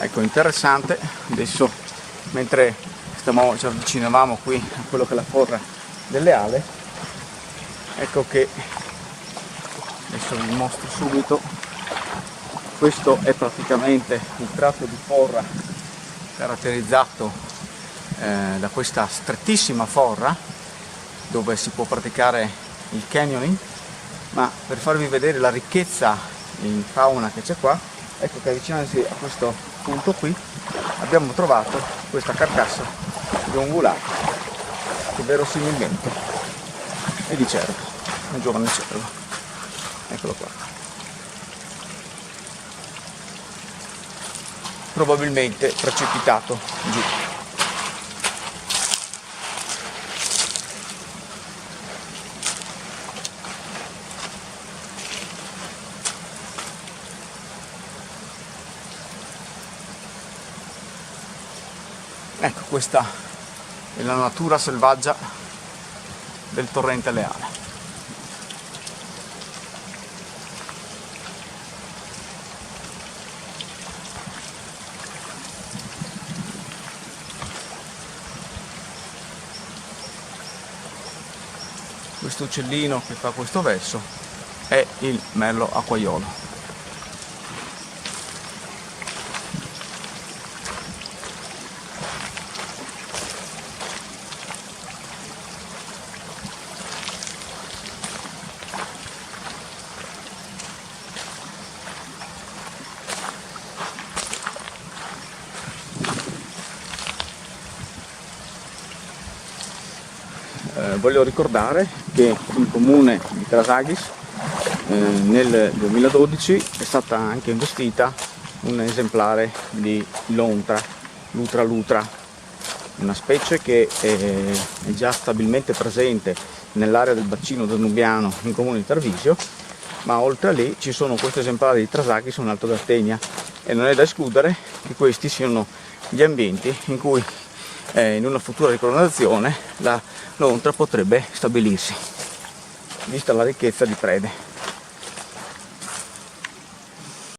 Ecco, interessante. Adesso, mentre ci avvicinavamo qui a quello che è la forra delle Ale, ecco che adesso vi mostro subito. Questo è praticamente il tratto di forra caratterizzato da questa strettissima forra dove si può praticare il canyoning, ma per farvi vedere la ricchezza in fauna che c'è qua, ecco che avvicinandosi a questo punto qui abbiamo trovato questa carcassa di ungulato che verosimilmente è di cervo, un giovane cervo. Eccolo qua. Probabilmente precipitato giù. Ecco, questa è la natura selvaggia del torrente Leale. Questo uccellino che fa questo verso è il merlo acquaiolo. Voglio ricordare che il comune di Trasaghis nel 2012 è stata anche investita un esemplare di lontra, lutra, una specie che è già stabilmente presente nell'area del bacino danubiano in comune di Tarvisio, ma oltre a lì ci sono questi esemplari di Trasaghis un altro d'Artenia, e non è da escludere che questi siano gli ambienti in cui in una futura ricolonizzazione la lontra potrebbe stabilirsi, vista la ricchezza di prede.